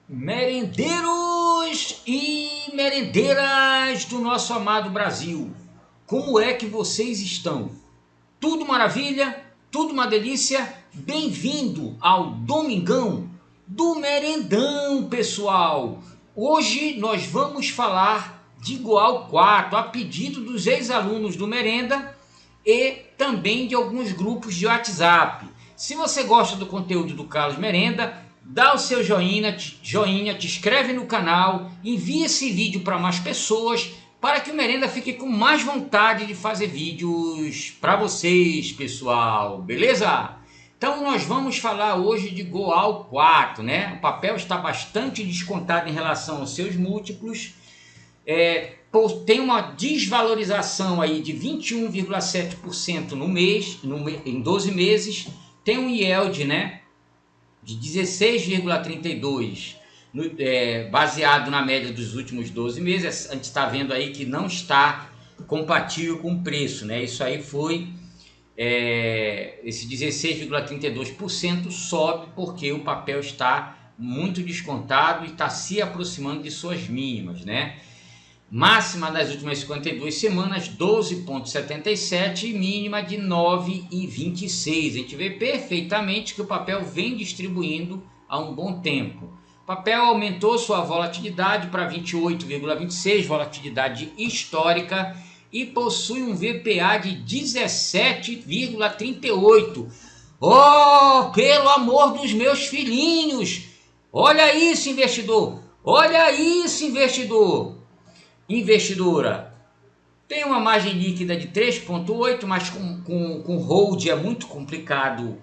Merendeiros e merendeiras do nosso amado Brasil, como é que vocês estão? Tudo maravilha? Tudo uma delícia? Bem-vindo ao Domingão do Merendão, pessoal! Hoje nós vamos falar de Goal 4, a pedido dos ex-alunos do Merenda e também de alguns grupos de WhatsApp. Se você gosta do conteúdo do Carlos Merenda, dá o seu joinha, te inscreve no canal, envia esse vídeo para mais pessoas, para que o Merenda fique com mais vontade de fazer vídeos para vocês, pessoal, beleza? Então nós vamos falar hoje de Goal 4, né? O papel está bastante descontado em relação aos seus múltiplos, tem uma desvalorização aí de 21,7% no mês, em 12 meses, tem um yield, né, de 16,32%, baseado na média dos últimos 12 meses. A gente está vendo aí que não está compatível com o preço, né? Isso aí foi, esse 16,32% sobe porque o papel está muito descontado e está se aproximando de suas mínimas, né? Máxima das últimas 52 semanas, 12,77 e mínima de 9,26. A gente vê perfeitamente que o papel vem distribuindo há um bom tempo. O papel aumentou sua volatilidade para 28,26, volatilidade histórica, e possui um VPA de 17,38. Oh, pelo amor dos meus filhinhos! Olha isso, investidor! Olha isso, investidor! Investidora, tem uma margem líquida de 3,8, mas com hold é muito complicado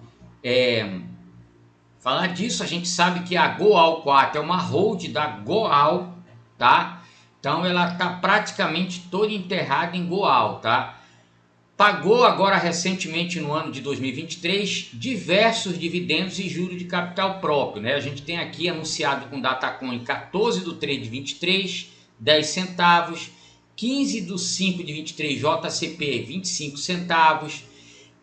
falar disso. A gente sabe que a Goal 4 é uma hold da Goal, tá? Então ela está praticamente toda enterrada em Goal, tá? Pagou agora recentemente no ano de 2023 diversos dividendos e juros de capital próprio, né? A gente tem aqui anunciado com Datacoin 14/3/23, 10 centavos, 15/5/23 JCP 25 centavos,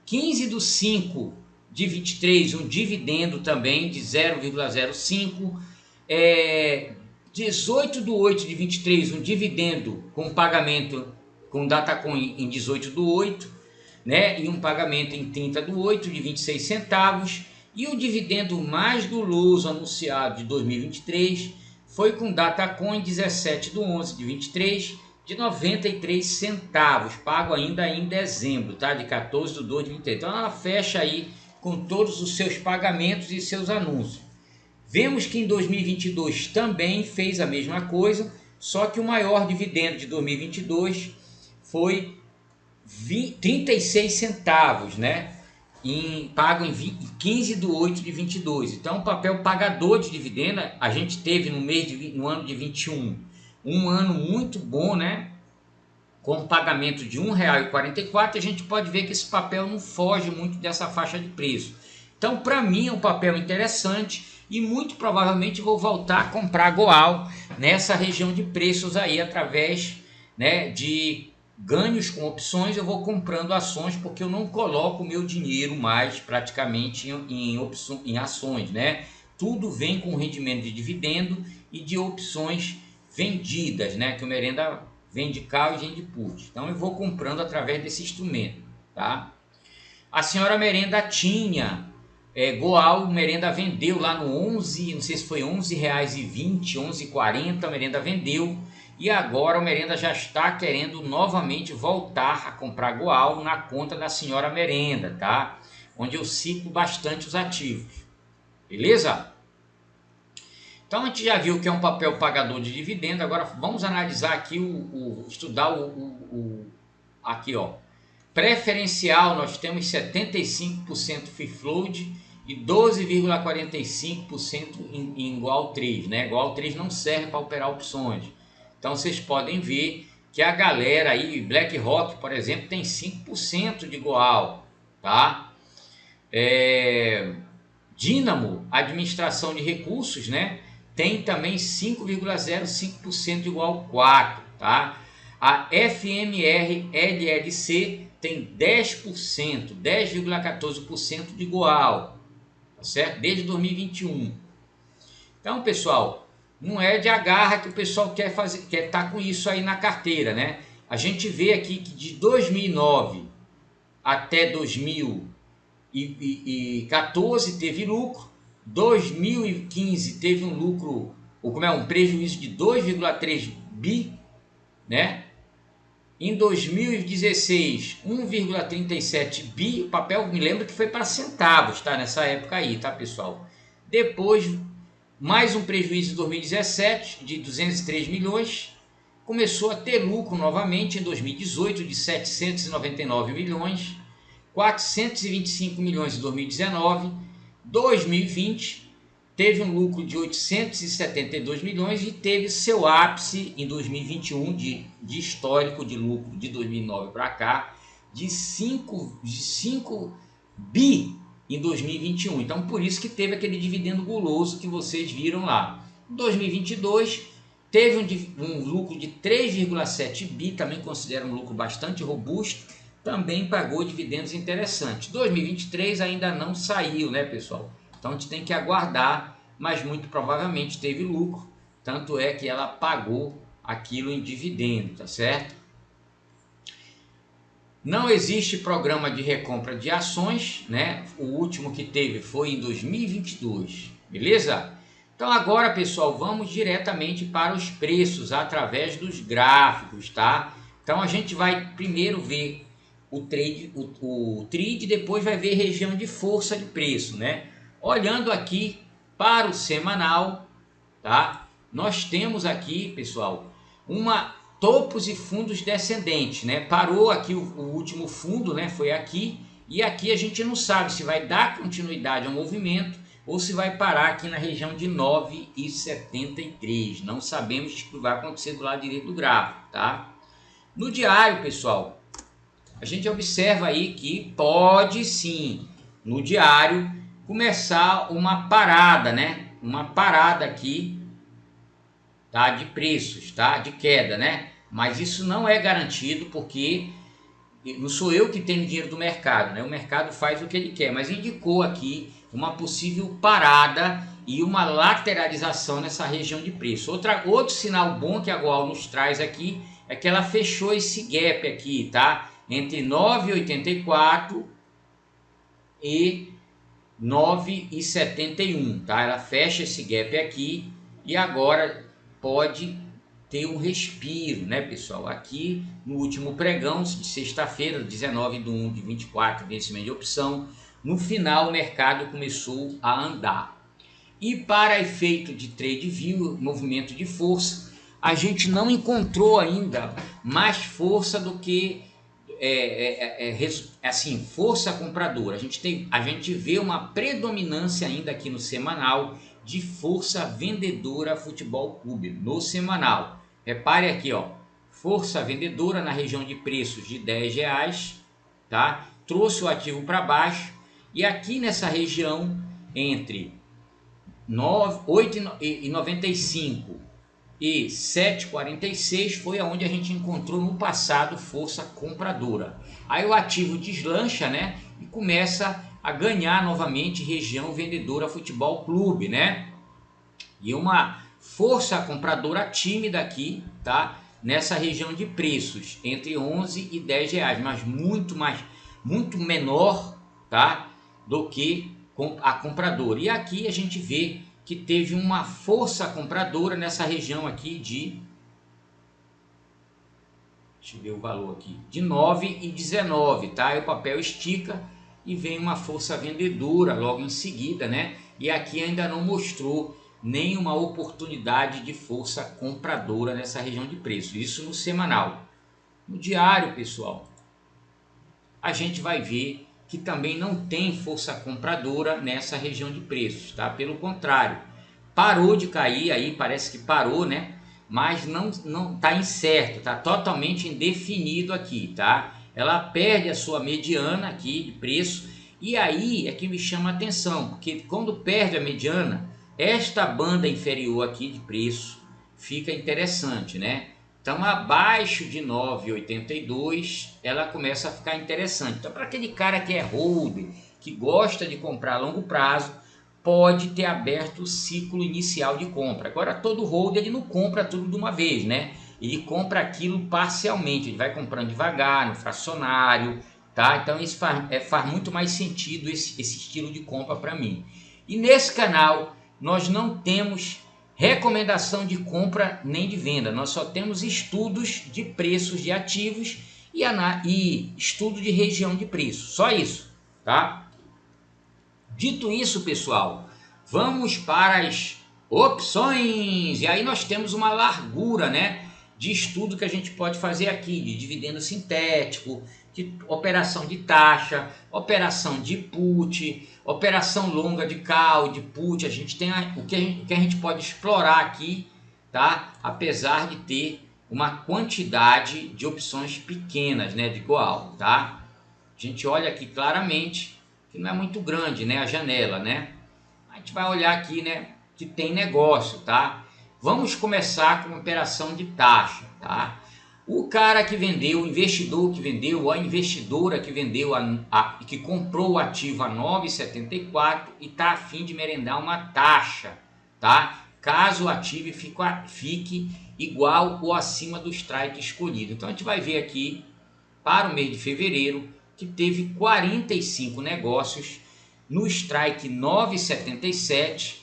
15/5/23 um dividendo também de 0,05, 18/8/23 um dividendo com pagamento com Datacoin em 18/8, né, e um pagamento em 30/8 de 26 centavos, e o dividendo mais guloso anunciado de 2023 foi com Datacoin 17/11/23 de 93 centavos, pago ainda em dezembro, tá? De 14/2/23. Então ela fecha aí com todos os seus pagamentos e seus anúncios. Vemos que em 2022 também fez a mesma coisa, só que o maior dividendo de 2022 foi 36 centavos, né? Pago em 15/8/22. Então, o papel pagador de dividendo, a gente teve no ano de 21 um ano muito bom, né? Com pagamento de R$ 1,44, a gente pode ver que esse papel não foge muito dessa faixa de preço. Então, para mim, é um papel interessante e muito provavelmente vou voltar a comprar Goal nessa região de preços aí, através, né, de ganhos com opções. Eu vou comprando ações porque eu não coloco o meu dinheiro mais praticamente em ações, né? Tudo vem com rendimento de dividendo e de opções vendidas, né? Que o Merenda vende call e vende put. Então eu vou comprando através desse instrumento, tá? A senhora Merenda tinha Goal, o Merenda vendeu lá no 11, não sei se foi R$11,20, R$11,40, a Merenda vendeu. E agora o Merenda já está querendo novamente voltar a comprar Goal na conta da senhora Merenda, tá? Onde eu ciclo bastante os ativos. Beleza? Então a gente já viu que é um papel pagador de dividendo. Agora vamos analisar aqui, estudar aqui, ó. Preferencial, nós temos 75% free float e 12,45% em Goal 3, né? Goal 3 não serve para operar opções. Então vocês podem ver que a galera aí, BlackRock, por exemplo, tem 5% de Goal, tá? Dynamo, administração de recursos, né? Tem também 5,05% de Goal 4, tá? A FMR LLC tem 10%, 10,14% de Goal, tá certo? Desde 2021. Então, pessoal, Não é de agarra que o pessoal quer fazer, quer estar com isso aí na carteira, né? A gente vê aqui que de 2009 até 2014 teve lucro, 2015 teve um lucro, ou como é, um prejuízo de 2,3 bi, né? Em 2016, 1,37 bi, o papel me lembro que foi para centavos, tá? Nessa época aí, tá, pessoal? Depois, mais um prejuízo em 2017 de 203 milhões. Começou a ter lucro novamente em 2018 de 799 milhões, 425 milhões em 2019, 2020 teve um lucro de 872 milhões e teve seu ápice em 2021 de histórico de lucro de 2009 para cá de 5 bi em 2021. Então por isso que teve aquele dividendo guloso que vocês viram lá. Em 2022 teve um lucro de 3,7 bi, também considera um lucro bastante robusto, também pagou dividendos interessantes. 2023 ainda não saiu, né, pessoal? Então a gente tem que aguardar, mas muito provavelmente teve lucro, tanto é que ela pagou aquilo em dividendo, tá certo? Não existe programa de recompra de ações, né? O último que teve foi em 2022, beleza? Então agora, pessoal, vamos diretamente para os preços através dos gráficos, tá? Então a gente vai primeiro ver o trade, depois vai ver região de força de preço, né? Olhando aqui para o semanal, tá? Nós temos aqui, pessoal, uma topos e fundos descendentes, né? Parou aqui o último fundo, né? Foi aqui, e aqui a gente não sabe se vai dar continuidade ao movimento ou se vai parar aqui na região de 9,73. Não sabemos o que vai acontecer do lado direito do gráfico, tá? No diário, pessoal, a gente observa aí que pode sim, no diário, começar uma parada, né? Uma parada aqui, tá? De preços, tá? De queda, né? Mas isso não é garantido porque não sou eu que tenho dinheiro do mercado, né? O mercado faz o que ele quer, mas indicou aqui uma possível parada e uma lateralização nessa região de preço. Outro sinal bom que a Goal nos traz aqui é que ela fechou esse gap aqui, tá? Entre 9,84 e 9,71, tá? Ela fecha esse gap aqui e agora pode ter um respiro, né, pessoal? Aqui no último pregão de sexta-feira, 19/1 de 24, vencimento de opção, no final o mercado começou a andar. E para efeito de trade view, movimento de força, a gente não encontrou ainda mais força do que assim, força compradora. A gente vê uma predominância ainda aqui no semanal de força vendedora Futebol Clube no semanal. Repare aqui, ó, força vendedora na região de preços de R$10, tá? Trouxe o ativo para baixo e aqui nessa região entre 8,95 e 7,46 foi aonde a gente encontrou no passado força compradora. Aí o ativo deslancha, né, e começa a ganhar novamente região vendedora Futebol Clube, né? E uma força compradora tímida aqui, tá? Nessa região de preços entre 11 e R$10, mas muito menor, tá? Do que a compradora. E aqui a gente vê que teve uma força compradora nessa região aqui deixa eu ver o valor aqui, de 9,19, tá? Aí o papel estica e vem uma força vendedora logo em seguida, né? E aqui ainda não mostrou nenhuma oportunidade de força compradora nessa região de preço, isso no semanal. No diário, pessoal, a gente vai ver que também não tem força compradora nessa região de preços, tá? Pelo contrário, parou de cair aí, parece que parou, né? Mas não tá incerto, tá totalmente indefinido aqui, tá? Ela perde a sua mediana aqui de preço e aí é que me chama a atenção, porque quando perde a mediana, esta banda inferior aqui de preço fica interessante, né? Então, abaixo de 9,82, ela começa a ficar interessante. Então, para aquele cara que é holder, que gosta de comprar a longo prazo, pode ter aberto o ciclo inicial de compra. Agora todo holder ele não compra tudo de uma vez, né? Ele compra aquilo parcialmente, ele vai comprando devagar, no fracionário, tá? Então isso faz muito mais sentido esse estilo de compra para mim. E nesse canal nós não temos recomendação de compra nem de venda, nós só temos estudos de preços de ativos e estudo de região de preço, só isso, tá? Dito isso, pessoal, vamos para as opções. E aí nós temos uma largura, né, de estudo que a gente pode fazer aqui, de dividendo sintético, de operação de taxa, operação de put, operação longa de call, de put. A gente tem o que a gente pode explorar aqui, tá? Apesar de ter uma quantidade de opções pequenas, né, de goal, tá? A gente olha aqui claramente que não é muito grande, né, a janela, né? A gente vai olhar aqui, né, que tem negócio, tá? Vamos começar com uma operação de taxa, tá? O cara que vendeu, o investidor que vendeu, ou a investidora que vendeu, que comprou o ativo a 9,74 e tá a fim de merendar uma taxa, tá? Caso o ativo fique igual ou acima do strike escolhido. Então a gente vai ver aqui para o mês de fevereiro que teve 45 negócios no strike 9,77,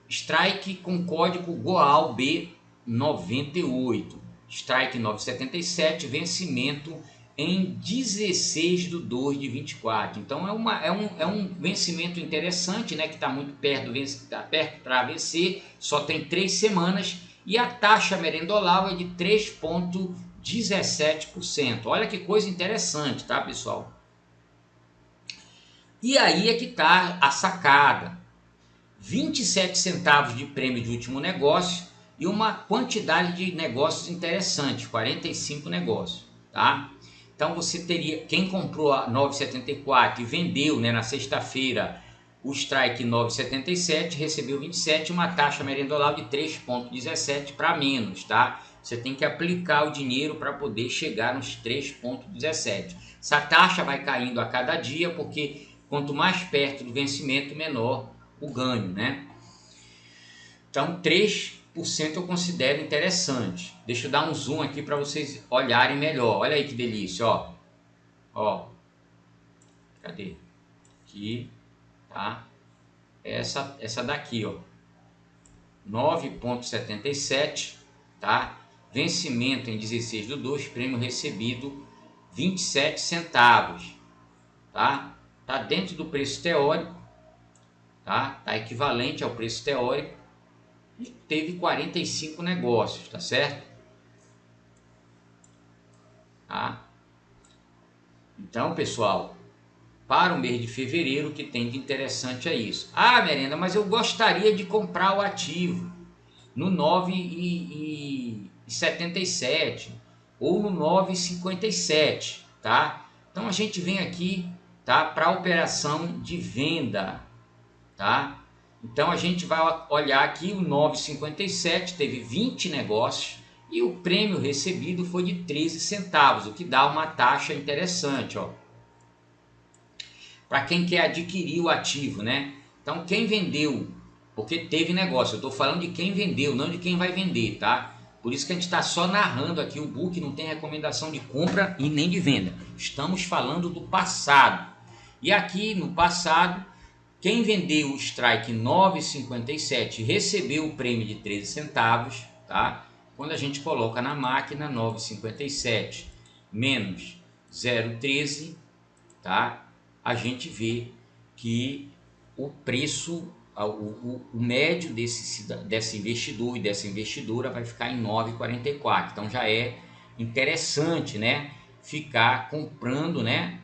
strike com código GOAL-B 98, strike 9,77, vencimento em 16/2 de 24. Então é um vencimento interessante, né, que está muito perto para vencer, só tem 3 semanas e a taxa merendolau é de 3,17%. Olha que coisa interessante, tá, pessoal? E aí é que está a sacada. 27 centavos de prêmio de último negócio e uma quantidade de negócios interessantes, 45 negócios, tá? Então você teria, quem comprou a 9,74 e vendeu, né, na sexta-feira o strike 9,77, recebeu 27, uma taxa merendolau de 3,17 para menos, tá? Você tem que aplicar o dinheiro para poder chegar nos 3,17. Essa taxa vai caindo a cada dia, porque quanto mais perto do vencimento, menor o ganho, né? Então 3% eu considero interessante. Deixa eu dar um zoom aqui para vocês olharem melhor. Olha aí que delícia, ó. Ó. Cadê? Aqui, tá? Essa daqui, ó. 9,77, tá? Vencimento em 16/2, prêmio recebido 27 centavos, tá? Tá dentro do preço teórico, tá? Tá equivalente ao preço teórico e teve 45 negócios, tá certo? Tá? Então, pessoal, para o mês de fevereiro, o que tem de interessante é isso. Ah, Merenda, mas eu gostaria de comprar o ativo no 9,77 ou no 9,57, tá? Então a gente vem aqui, tá, para a operação de venda, tá? Então a gente vai olhar aqui o 9,57 teve 20 negócios e o prêmio recebido foi de 13 centavos, o que dá uma taxa interessante, ó. Para quem quer adquirir o ativo, né? Então quem vendeu, porque teve negócio, eu estou falando de quem vendeu, não de quem vai vender, tá? Por isso que a gente está só narrando aqui, o book não tem recomendação de compra e nem de venda. Estamos falando do passado. E aqui no passado, quem vendeu o strike 9,57 recebeu o prêmio de 13 centavos, tá? Quando a gente coloca na máquina 9,57 menos 0,13, tá? A gente vê que o preço, o médio desse investidor e dessa investidora vai ficar em 9,44. Então já é interessante, né, ficar comprando, né,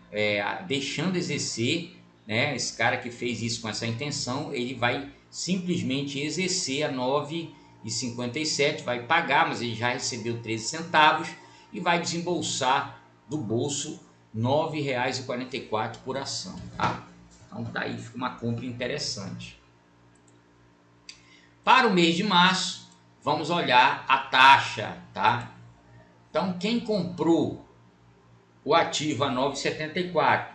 deixando exercer, né, esse cara que fez isso com essa intenção, ele vai simplesmente exercer a 9,57, vai pagar, mas ele já recebeu 13 centavos e vai desembolsar do bolso R$ 9,44 por ação, tá? Então daí fica uma compra interessante. Para o mês de março, vamos olhar a taxa, tá? Então quem comprou o ativo a 9,74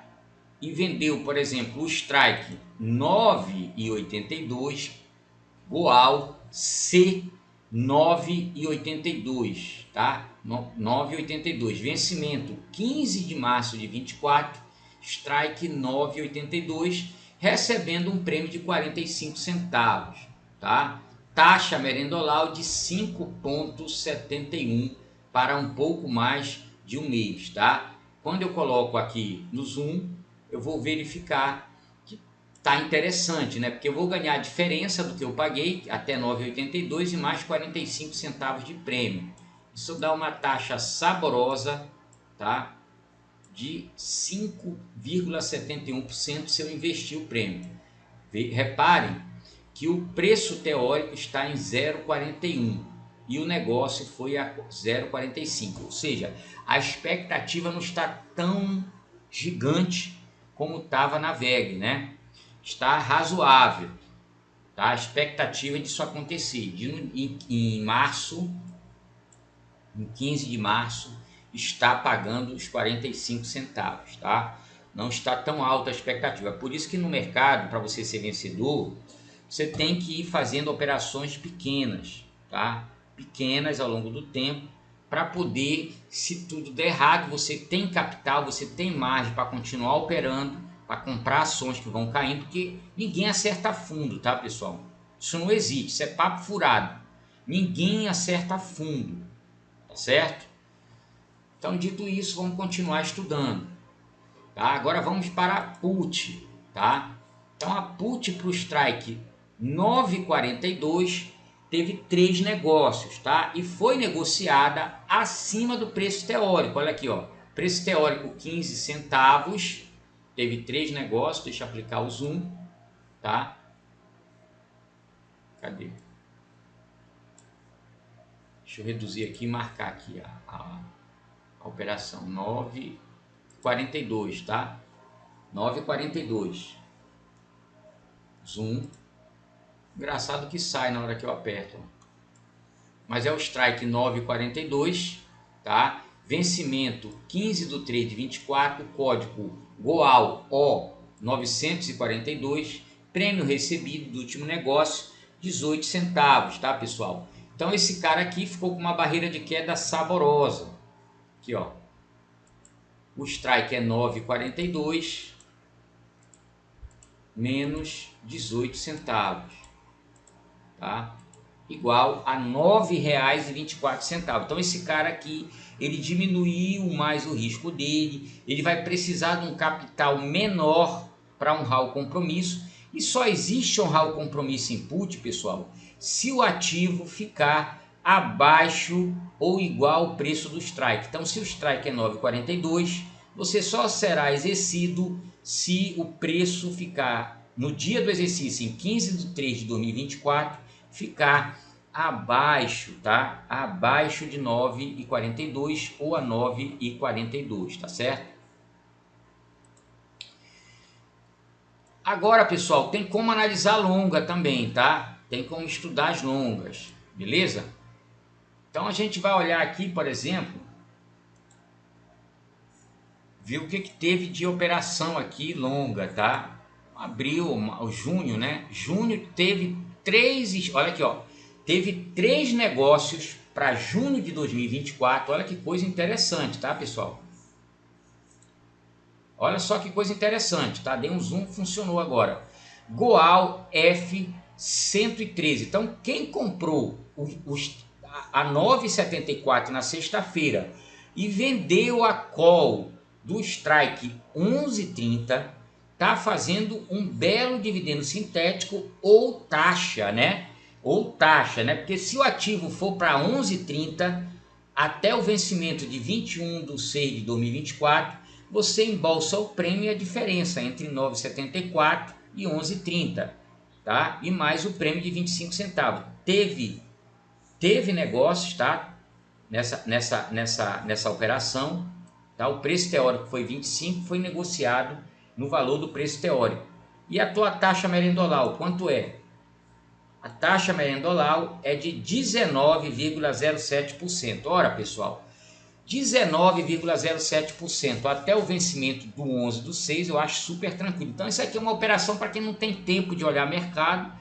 e vendeu, por exemplo, o strike 9,82, Goal C 9,82, tá? 9,82, vencimento 15 de março de 24, strike 9,82, recebendo um prêmio de 45 centavos, tá? Taxa merendolau de 5,71 para um pouco mais de um mês, tá? Quando eu coloco aqui no Zoom, eu vou verificar que tá interessante, né? Porque eu vou ganhar a diferença do que eu paguei até 9,82 e mais 45 centavos de prêmio. Isso dá uma taxa saborosa, tá? De 5,71% se eu investir o prêmio. Reparem que o preço teórico está em 0,41 e o negócio foi a 0,45, ou seja, a expectativa não está tão gigante como estava na VEG, né? Está razoável, tá? A expectativa disso acontecer em março, em 15 de março, está pagando os 45 centavos, tá? Não está tão alta a expectativa. Por isso que no mercado, para você ser vencedor, você tem que ir fazendo operações pequenas, tá? Pequenas ao longo do tempo, para poder, se tudo der errado, você tem capital, você tem margem para continuar operando, para comprar ações que vão caindo, porque ninguém acerta fundo, tá, pessoal? Isso não existe, isso é papo furado. Ninguém acerta fundo, tá certo? Então, dito isso, vamos continuar estudando, tá? Agora vamos para a put, tá? Então, a put para o strike 9,42 teve 3 negócios, tá? E foi negociada acima do preço teórico. Olha aqui, ó. Preço teórico 15 centavos, teve 3 negócios. Deixa eu aplicar o zoom, tá? Cadê? Deixa eu reduzir aqui e marcar aqui a operação 9,42, tá? 9,42. Zoom. Engraçado que sai na hora que eu aperto. Mas é o strike 9,42, tá? Vencimento 15/3/24, código GOAL O 942, prêmio recebido do último negócio 18 centavos, tá, pessoal? Então esse cara aqui ficou com uma barreira de queda saborosa. Aqui, ó. O strike é 9,42 menos 18 centavos, tá? Igual a R$ 9,24. Então esse cara aqui, ele diminuiu mais o risco dele, ele vai precisar de um capital menor para honrar o compromisso, e só existe honrar o compromisso em put, pessoal, se o ativo ficar abaixo ou igual ao preço do strike. Então se o strike é 9,42, você só será exercido se o preço ficar no dia do exercício, em 15/3/2024, ficar abaixo, tá? Abaixo de 9,42 ou a 9,42, tá certo? Agora, pessoal, tem como analisar longa também, tá? Tem como estudar as longas, beleza? Então a gente vai olhar aqui, por exemplo, ver o que teve de operação aqui longa, tá? Abril, o junho, né? Junho teve 3, olha aqui, ó. Teve 3 negócios para junho de 2024. Olha que coisa interessante, tá, pessoal? Olha só que coisa interessante, tá? Dei um zoom, funcionou agora. Goal F 113. Então, quem comprou a 9,74 na sexta-feira e vendeu a call do strike 11,30, tá fazendo um belo dividendo sintético ou taxa, né? Ou taxa, né? Porque se o ativo for para 11,30 até o vencimento de 21/6/2024, você embolsa o prêmio e a diferença entre 9,74 e 11,30, tá? E mais o prêmio de 25 centavos. Teve negócios, tá? Nessa operação, tá? O preço teórico foi 25, foi negociado no valor do preço teórico. E a tua taxa merendolau, quanto é? A taxa merendolau é de 19,07%. Ora, pessoal, 19,07%. Até o vencimento do 11/6, eu acho super tranquilo. Então isso aqui é uma operação para quem não tem tempo de olhar mercado,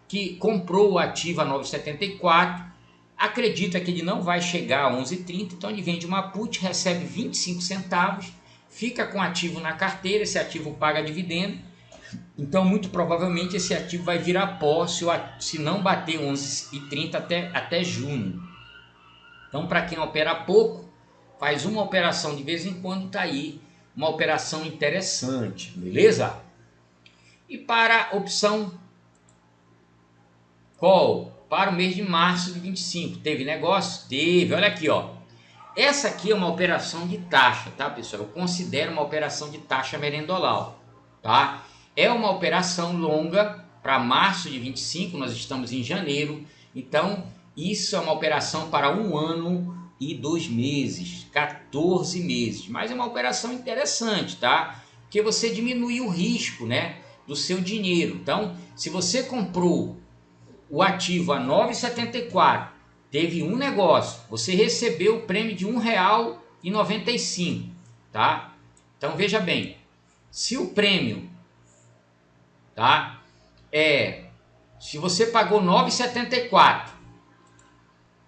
que comprou o ativo a 9,74, acredita que ele não vai chegar a 11,30, então ele vende uma put, recebe 25 centavos, fica com o ativo na carteira, esse ativo paga dividendo, então muito provavelmente esse ativo vai virar pó se não bater 11,30 até junho. Então para quem opera pouco, faz uma operação de vez em quando, tá aí uma operação interessante, beleza? E para a opção call, para o mês de março de 25, teve negócio? Teve, olha aqui, ó. Essa aqui é uma operação de taxa, tá, pessoal? Eu considero uma operação de taxa merendolau, tá? É uma operação longa para março de 25, nós estamos em janeiro, então isso é uma operação para 1 ano e 2 meses, 14 meses, mas é uma operação interessante, tá? Porque você diminui o risco, né, do seu dinheiro. Então, se você comprou o ativo a 9,74, teve um negócio, você recebeu o prêmio de R$ 1,95, tá? Então veja bem, se o prêmio, tá, se você pagou 9,74,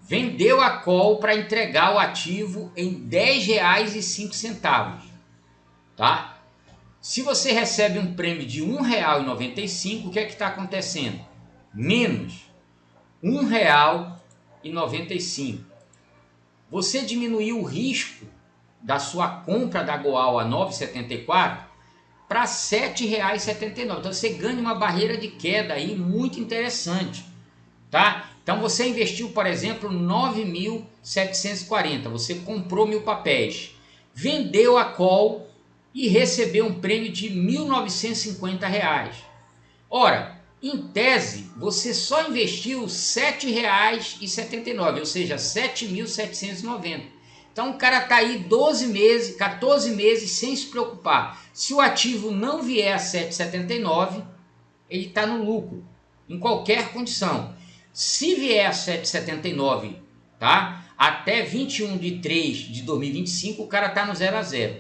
vendeu a call para entregar o ativo em R$ 10,05, tá? Se você recebe um prêmio de R$ 1,95, o que é que está acontecendo? Menos R$ 1,95. Você diminuiu o risco da sua compra da Goal a 9,74 para R$ 7,79. Então você ganha uma barreira de queda aí muito interessante, tá? Então você investiu, por exemplo, 9.740. Você comprou 1.000 papéis, vendeu a call e recebeu um prêmio de R$ 1.950. Ora, em tese, você só investiu R$ 7,79, ou seja, 7.790. Então o cara está aí 12 meses, 14 meses sem se preocupar. Se o ativo não vier a 7,79, ele está no lucro, em qualquer condição. Se vier a 7,79, tá? Até 21/3/2025, o cara está no 0 a 0.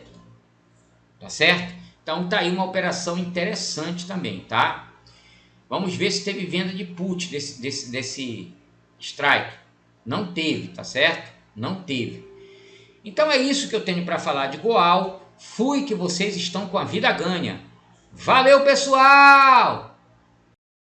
Tá certo? Então tá aí uma operação interessante também, tá? Vamos ver se teve venda de put desse strike. Não teve, tá certo? Não teve. Então é isso que eu tenho para falar de Goal. Fui que vocês estão com a vida ganha. Valeu, pessoal!